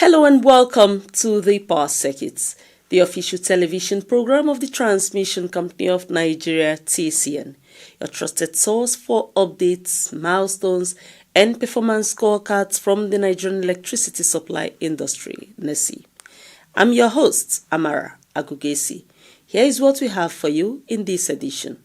Hello and welcome to the Power Circuit, the official television program of the Transmission Company of Nigeria, TCN, your trusted source for updates, milestones, and performance scorecards from the Nigerian electricity supply industry, NESI. I'm your host, Amara Agugesi. Here is what we have for you in this edition.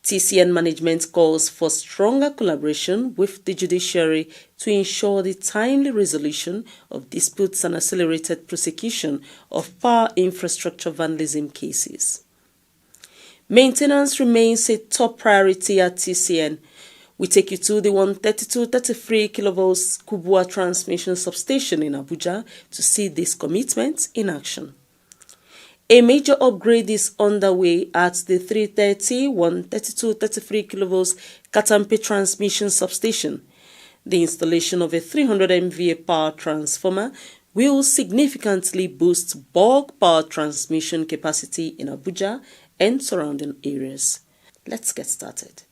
TCN management calls for stronger collaboration with the judiciary to ensure the timely resolution of disputes and accelerated prosecution of power infrastructure vandalism cases. Maintenance remains a top priority at TCN. We take you to the 132-33 kV Kubwa transmission substation in Abuja to see this commitment in action. A major upgrade is underway at the 132-33 kV Katampe transmission substation. The installation of a 300 MVA power transformer will significantly boost bulk power transmission capacity in Abuja and surrounding areas. Let's get started.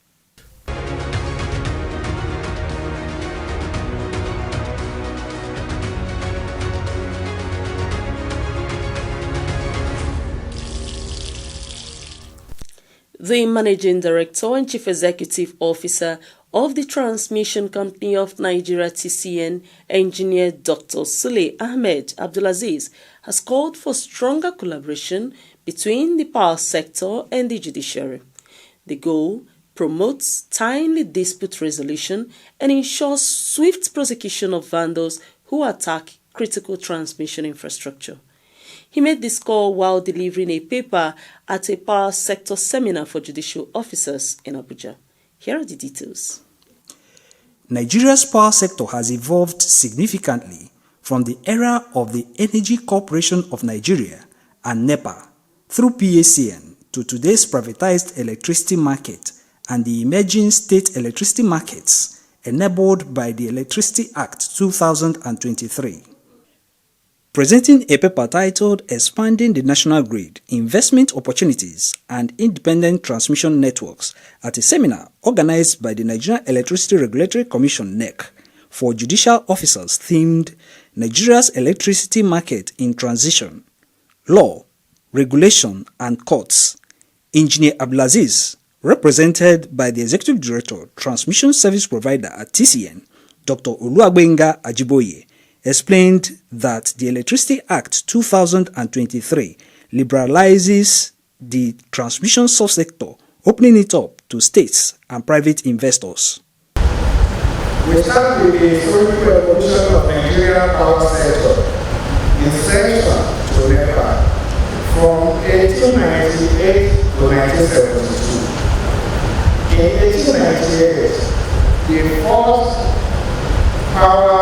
The Managing Director and Chief Executive Officer of the Transmission Company of Nigeria TCN, Engineer Dr. Sule Ahmed Abdulaziz, has called for stronger collaboration between the power sector and the judiciary. The goal promotes timely dispute resolution and ensures swift prosecution of vandals who attack critical transmission infrastructure. He made this call while delivering a paper at a power sector seminar for judicial officers in Abuja. Here are the details. Nigeria's power sector has evolved significantly from the era of the Energy Corporation of Nigeria and NEPA through PACN to today's privatized electricity market and the emerging state electricity markets enabled by the Electricity Act 2023. Presenting a paper titled Expanding the National Grid, Investment Opportunities and Independent Transmission Networks at a seminar organized by the Nigerian Electricity Regulatory Commission (NEC) for judicial officers themed Nigeria's Electricity Market in Transition, Law, Regulation and Courts, Engineer Abdulaziz, represented by the Executive Director, Transmission Service Provider at TCN, Dr. Oluwagbenga Ajiboye, explained that the Electricity Act 2023 liberalizes the transmission subsector, opening it up to states and private investors. We start with the historical evolution of Nigerian power sector in section to NEPA from 1898 to 1972. In 1898, the first power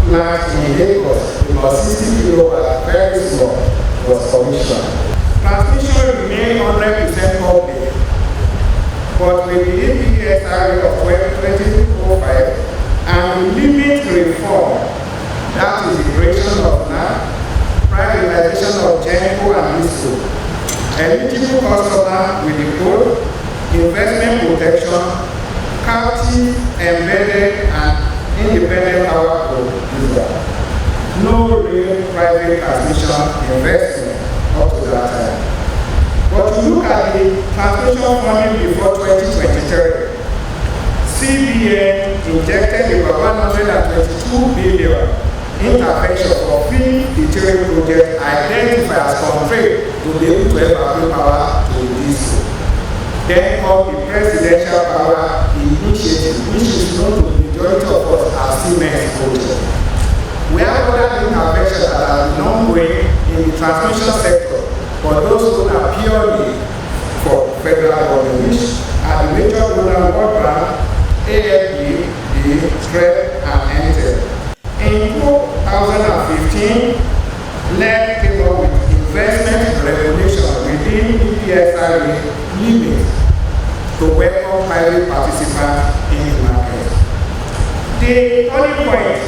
plant in Lagos, about 60 kilowatts, very small, was commissioned. Transmission remained 100% public, but with the NTA of 2005 and limit reform, that is the creation of NAP, privatization of GENCO and LISCO, eligible customer with the code, investment protection, captive, embedded, and independent power producer. No real private transmission investment up to that time. But to look at the transmission funding before 2023, CBN injected about 122 billion intervention for 53 projects identified as constrained to be able to evacuate power to this. Then called the Presidential Power Initiative, which is known to the majority of us as Siemens project. We have other interventions that are long-way in the transmission sector, but those who are purely for federal government, which are the major donor World Bank, AFD, the TREP, and NTA. In 2015, NEC came up with investment regulation within the PSRA limits to welcome private participants in the market. The turning point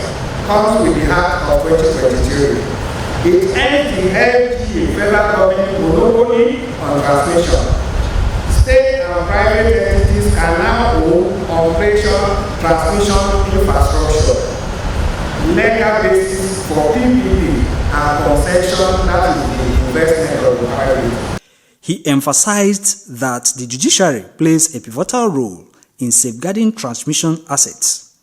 comes with the Act of 2023. It ends the LG federal government monopoly on transmission. State and private entities can now own operation transmission infrastructure. legal basis for PPP and concession, that is the investment of the private. He emphasized that the judiciary plays a pivotal role in safeguarding transmission assets.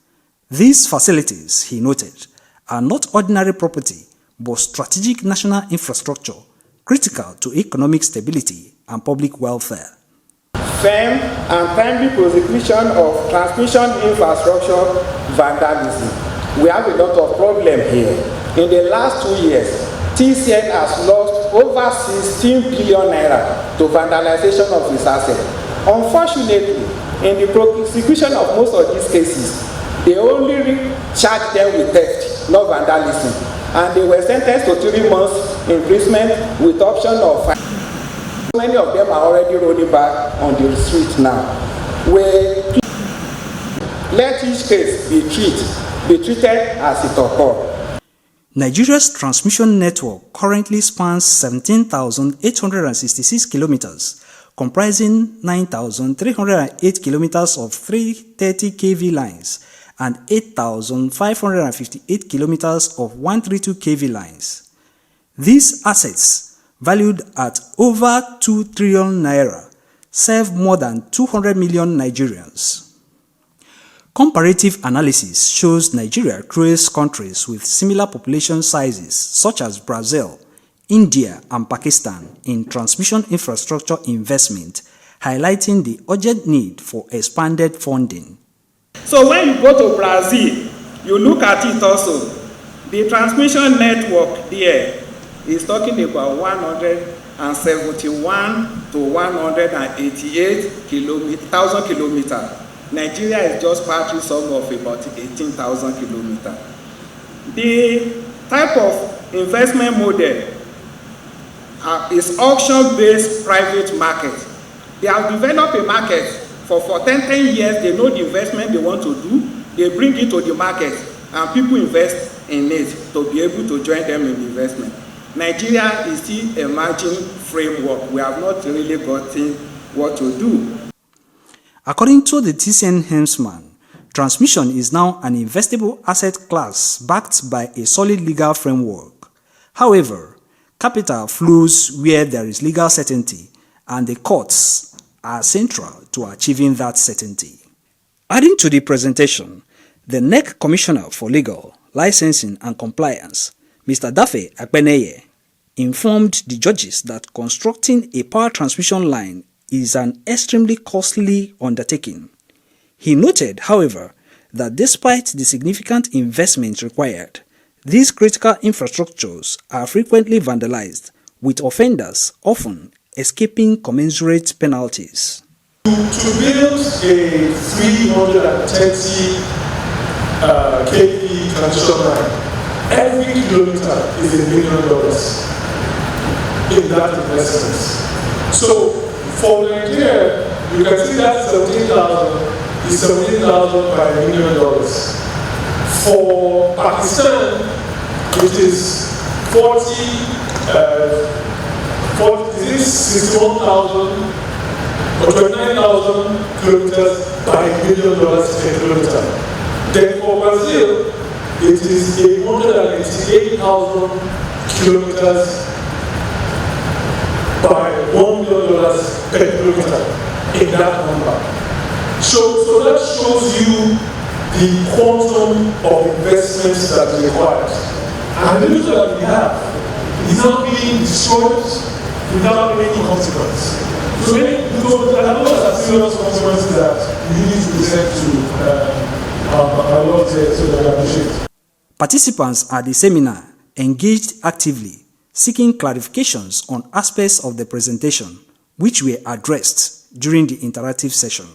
These facilities, he noted, are not ordinary property but strategic national infrastructure critical to economic stability and public welfare. Firm and timely prosecution of transmission infrastructure vandalism. We have a lot of problem here. In the last 2 years, TCN has lost over 16 billion naira to vandalization of its assets. Unfortunately, in the prosecution of most of these cases, they only charged them with theft, not vandalism, and they were sentenced to 3 months imprisonment with option of fine. Many of them are already rolling back on the street now. Let each case be treated as it occurs. Nigeria's transmission network currently spans 17,866 kilometers, comprising 9,308 kilometers of 330 kV lines and 8,558 kilometers of 132 kV lines. These assets, valued at over 2 trillion naira, serve more than 200 million Nigerians. Comparative analysis shows Nigeria trails countries with similar population sizes such as Brazil, India, and Pakistan in transmission infrastructure investment, highlighting the urgent need for expanded funding. So when you go to Brazil, you look at it also. The transmission network there is talking about 171 to 188,000 kilometers. Nigeria is just partly some of about 18,000 kilometers. The type of investment model is auction-based private market. They have developed a market for 10 years. They know the investment they want to do. They bring it to the market and people invest in it to be able to join them in the investment. Nigeria is still emerging framework. We have not really gotten what to do. According to the TCN helmsman, transmission is now an investable asset class backed by a solid legal framework. However, capital flows where there is legal certainty, and the courts are central to achieving that certainty. Adding to the presentation, the NEC Commissioner for Legal, Licensing and Compliance, Mr. Dafe Akpeneye, informed the judges that constructing a power transmission line is an extremely costly undertaking. He noted, however, that despite the significant investment required, these critical infrastructures are frequently vandalized, with offenders often escaping commensurate penalties. To build a 330 kV transmission line, every kilometer is $1 million in that investment. So for Nigeria, you can see that 17,000 is 17,000 by $1 million. For Pakistan, it is 61,000 or 29,000 kilometers by $1 million per kilometer. Then for Brazil, it is 188,000 kilometers by $1 million per kilometer in that number. So that shows you the quantum of investments that is required. And the little that we have is not being destroyed without any consequence. So there are serious consequences that we need to present to our Lord so that we appreciate. Participants at the seminar engaged actively, seeking clarifications on aspects of the presentation, which were addressed during the interactive session.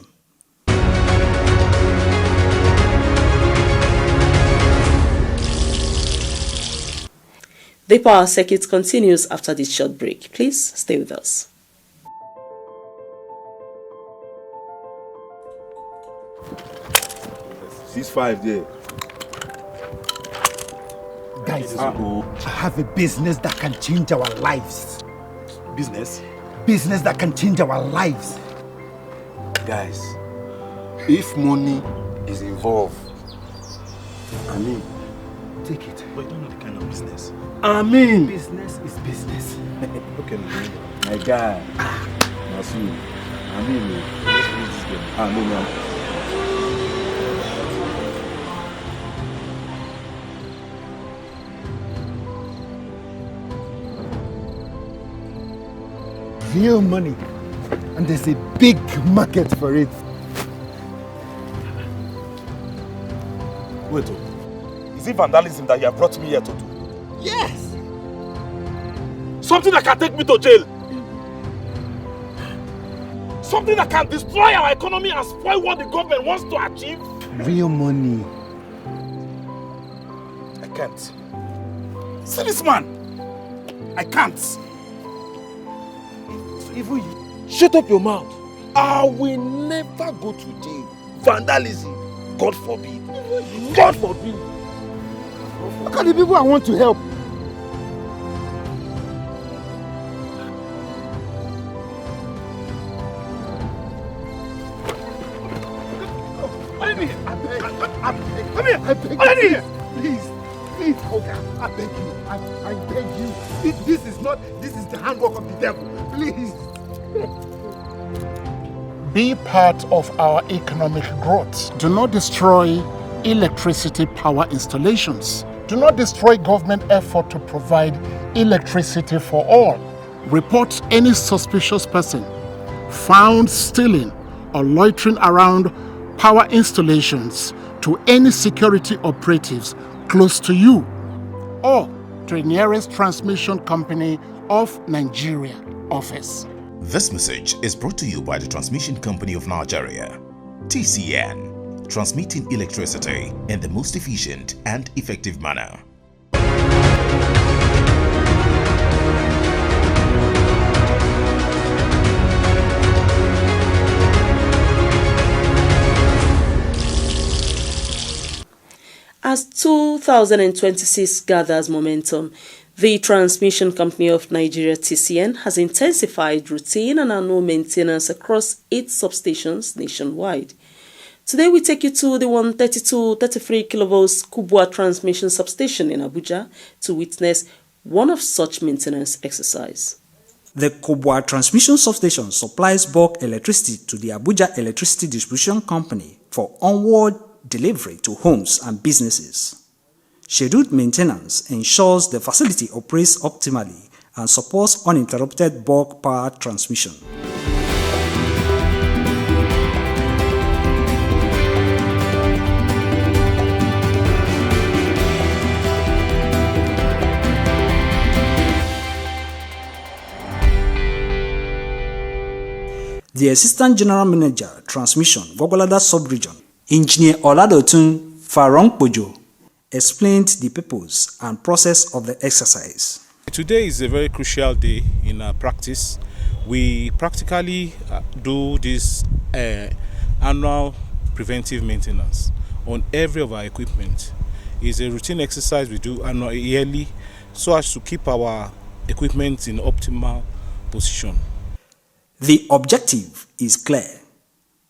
The Power Circuit continues after this short break. Please stay with us. $6.5 there. Guys, I have a business that can change our lives. Business? Business that can change our lives. Guys, if money is involved, I mean, take it. But you don't know the kind of business. I mean, business is business. Okay, my guy. That's you. I mean, let's finish this game. No. Real money, and there's a big market for it. Wait, is it vandalism that you have brought me here to do? Yes! Something that can take me to jail? Something that can destroy our economy and spoil what the government wants to achieve? Real money. I can't. See this man? I can't. Even you. Shut up your mouth. I will never go to jail. Vandalism. God forbid. God forbid. Look at the people I want to help. I beg you. Please, Oga, I beg you. I beg you. This is the handwork of the devil. Please. Be part of our economic growth. Do not destroy electricity power installations. Do not destroy government effort to provide electricity for all. Report any suspicious person found stealing or loitering around power installations to any security operatives close to you or to the nearest transmission company of Nigeria office. This message is brought to you by the Transmission Company of Nigeria, TCN, transmitting electricity in the most efficient and effective manner. As 2026 gathers momentum, the Transmission Company of Nigeria TCN has intensified routine and annual maintenance across 8 substations nationwide. Today we take you to the 132-33 kV Kubwa transmission substation in Abuja to witness one of such maintenance exercise. The Kubwa transmission substation supplies bulk electricity to the Abuja Electricity Distribution Company for onward delivery to homes and businesses. Scheduled maintenance ensures the facility operates optimally and supports uninterrupted bulk power transmission. The Assistant General Manager, Transmission, Gwagwalada Sub-Region, Engineer Oladotun Farongpojo, explained the purpose and process of the exercise. Today is a very crucial day in our practice. We practically do this annual preventive maintenance on every of our equipment. It's a routine exercise we do yearly so as to keep our equipment in optimal position. The objective is clear: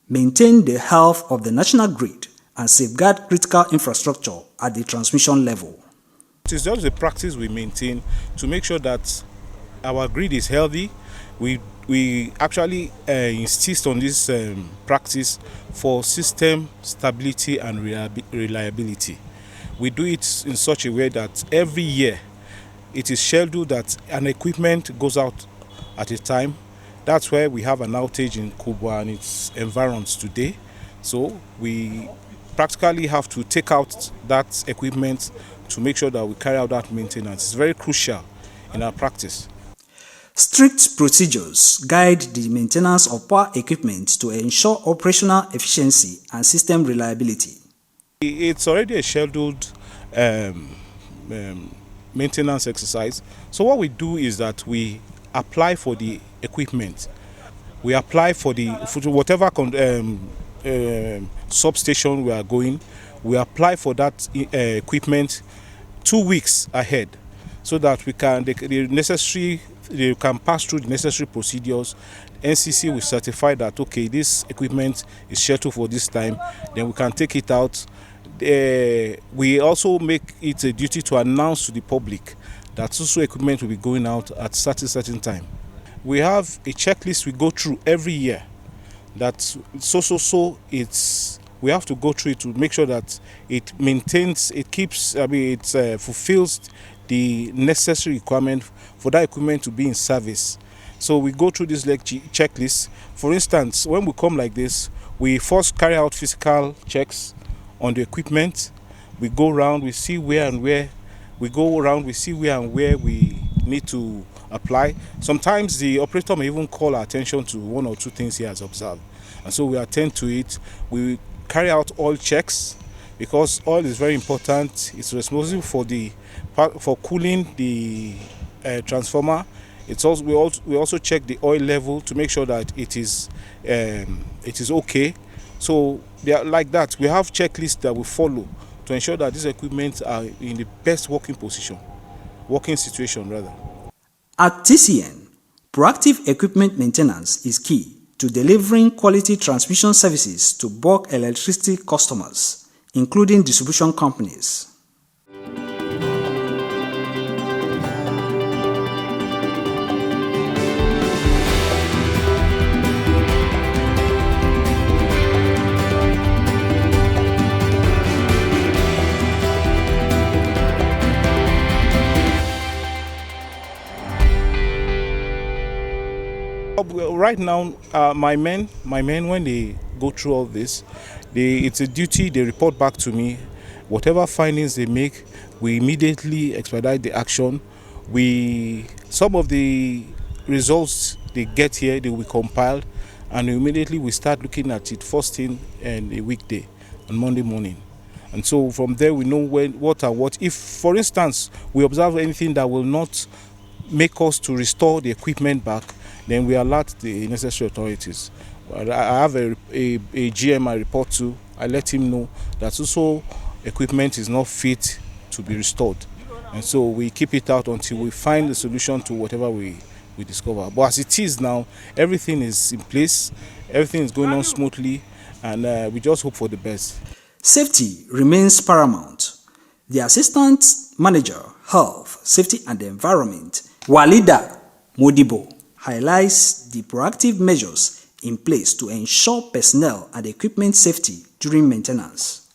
maintain the health of the national grid and safeguard critical infrastructure at the transmission level. It is just a practice we maintain to make sure that our grid is healthy. We actually insist on this practice for system stability and reliability. We do it in such a way that every year it is scheduled that an equipment goes out at a time. That's where we have an outage in Kubwa and its environs today. So we practically have to take out that equipment to make sure that we carry out that maintenance. It's very crucial in our practice. Strict procedures guide the maintenance of power equipment to ensure operational efficiency and system reliability. It's already a scheduled maintenance exercise. So what we do is that we apply for the equipment. We apply for whatever substation we are going. We apply for that equipment 2 weeks ahead, so that we can they can pass through the necessary procedures. NCC will certify that okay, this equipment is scheduled for this time. Then we can take it out. we also make it a duty to announce to the public that so equipment will be going out at certain time. We have a checklist we go through every year that we have to go through it to make sure that it maintains, it fulfills the necessary requirement for that equipment to be in service. So we go through this checklist. For instance, when we come like this, we first carry out physical checks on the equipment. We go around, we see where and where we need to apply. Sometimes the operator may even call our attention to one or two things he has observed, and so we attend to it. We carry out oil checks because oil is very important. It's responsible for cooling the transformer. We also check the oil level to make sure that it is okay. So they are like that. We have checklists that we follow to ensure that these equipment are in the best working situation rather. At TCN, proactive equipment maintenance is key to delivering quality transmission services to bulk electricity customers, including distribution companies. Right now, my men, when they go through all this, it's a duty. They report back to me. Whatever findings they make, we immediately expedite the action. Some of the results they get here, they will be compiled, and immediately we start looking at it first thing and a weekday on Monday morning. And so from there we know what. If, for instance, we observe anything that will not make us to restore the equipment back, then we alert the necessary authorities. I have a GM I report to. I let him know that also equipment is not fit to be restored. And so we keep it out until we find the solution to whatever we discover. But as it is now, everything is in place, everything is going on smoothly, and we just hope for the best. Safety remains paramount. The Assistant Manager, Health, Safety and Environment, Walida Modibo, highlights the proactive measures in place to ensure personnel and equipment safety during maintenance.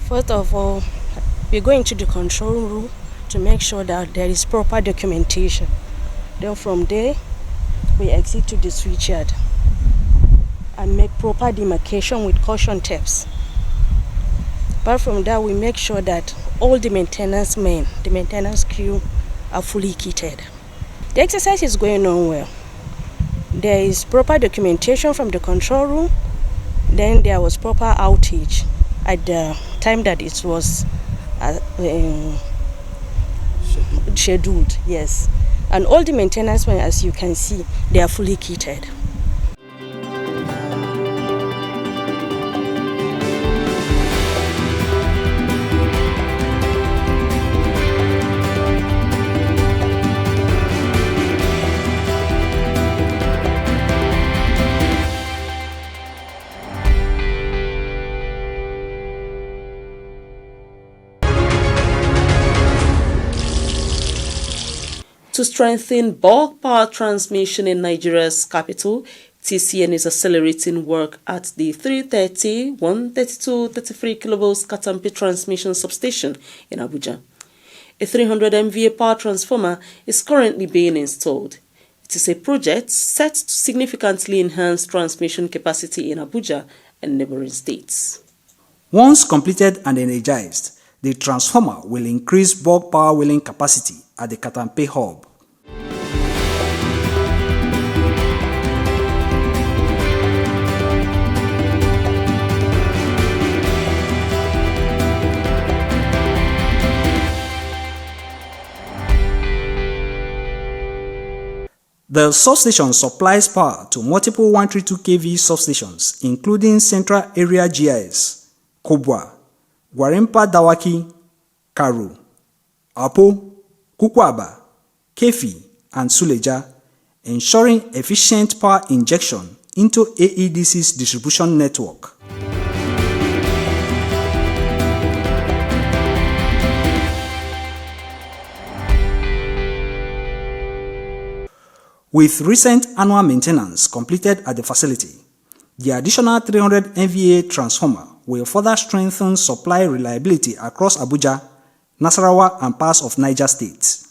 First of all, we go into the control room to make sure that there is proper documentation. Then from there, we exit to the switchyard and make proper demarcation with caution tapes. Apart from that, we make sure that all the maintenance men, the maintenance crew, are fully kitted. The exercise is going on well. There is proper documentation from the control room. Then there was proper outage at the time that it was scheduled, yes. And all the maintenance men, as you can see, they are fully kitted. To strengthen bulk power transmission in Nigeria's capital, TCN is accelerating work at the 330, 132, 33 kV Katampi transmission substation in Abuja. A 300 MVA power transformer is currently being installed. It is a project set to significantly enhance transmission capacity in Abuja and neighboring states. Once completed and energized, the transformer will increase bulk power wheeling capacity at the Katampe hub. The substation supplies power to multiple 132 kV substations, including Central Area GIS, Kobwa, Gwarimpa Dawaki, Karu, Apo, Kukwaba, Kefi, and Suleja, ensuring efficient power injection into AEDC's distribution network. with recent annual maintenance completed at the facility. The additional 300 MVA transformer will further strengthen supply reliability across Abuja, Nasarawa, and parts of Niger State.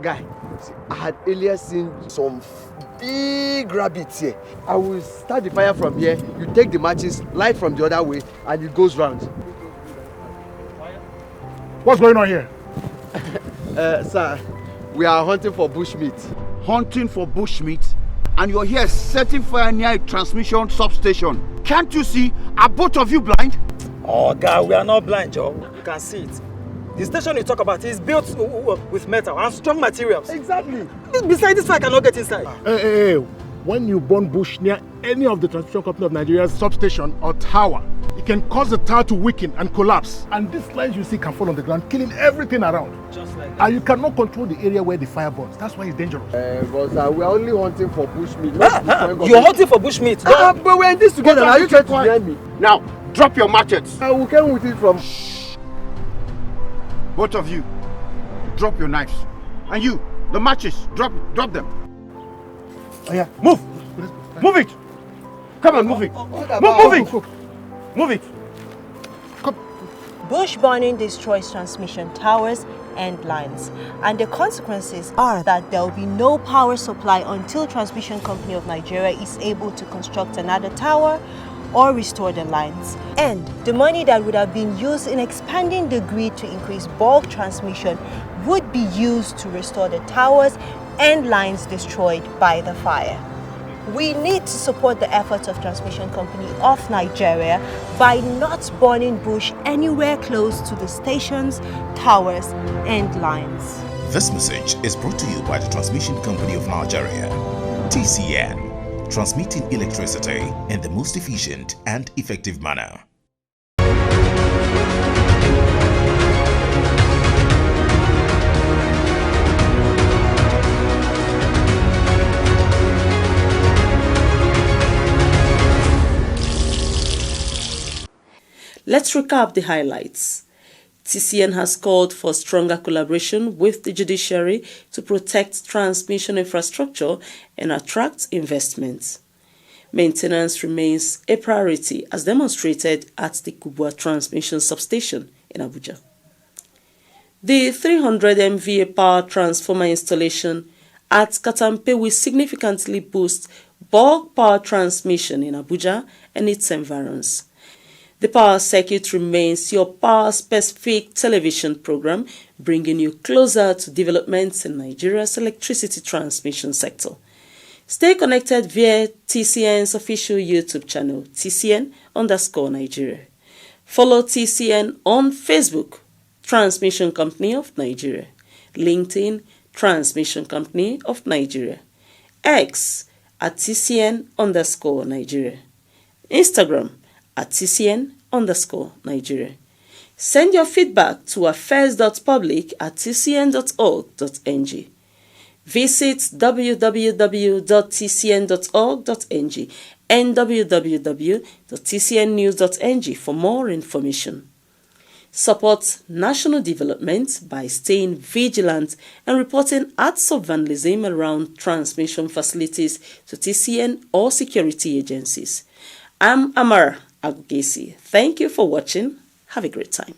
Guy, see, I had earlier seen some big rabbits here. I will start the fire from here, you take the matches, light from the other way, and it goes round. What's going on here? Sir, we are hunting for bushmeat. Hunting for bushmeat? And you're here setting fire near a transmission substation. Can't you see? Are both of you blind? Oh, guy, we are not blind, Joe. You can see it. The station you talk about is built with metal and strong materials. Exactly. Besides, this fire cannot get inside. Hey, when you burn bush near any of the transmission company of Nigeria's substation or tower, it can cause the tower to weaken and collapse. And these lines you see can fall on the ground, killing everything around. Just like that. And you cannot control the area where the fire burns. That's why it's dangerous. But we are only hunting for bushmeat. You're hunting for bushmeat. But we're in this together. Are you trying to blame me? Now, drop your machetes. We came with it from... Both of you, drop your knives. And you, the matches, drop them. Oh yeah, Move! Move it! Come on, move it! Move it! Move it! Bush burning destroys transmission towers and lines, and the consequences are that there will be no power supply until Transmission Company of Nigeria is able to construct another tower or restore the lines. And the money that would have been used in expanding the grid to increase bulk transmission would be used to restore the towers and lines destroyed by the fire. We need to support the efforts of Transmission Company of Nigeria by not burning bush anywhere close to the stations, towers, and lines. This message is brought to you by the Transmission Company of Nigeria, TCN, transmitting electricity in the most efficient and effective manner. Let's recap the highlights. TCN has called for stronger collaboration with the judiciary to protect transmission infrastructure and attract investments. Maintenance remains a priority as demonstrated at the Kubwa transmission substation in Abuja. The 300 MVA power transformer installation at Katampe will significantly boost bulk power transmission in Abuja and its environs. The Power Circuit remains your power-specific television program, bringing you closer to developments in Nigeria's electricity transmission sector. Stay connected via TCN's official YouTube channel, TCN_Nigeria. Follow TCN on Facebook, Transmission Company of Nigeria, LinkedIn, Transmission Company of Nigeria, X at TCN_Nigeria, Instagram at TCN_Nigeria. Send your feedback to affairs.public@tcn.org.ng. Visit www.tcn.org.ng and www.tcnnews.ng for more information. Support national development by staying vigilant and reporting acts of vandalism around transmission facilities to TCN or security agencies. I'm Amara Agugesi. Thank you for watching. Have a great time.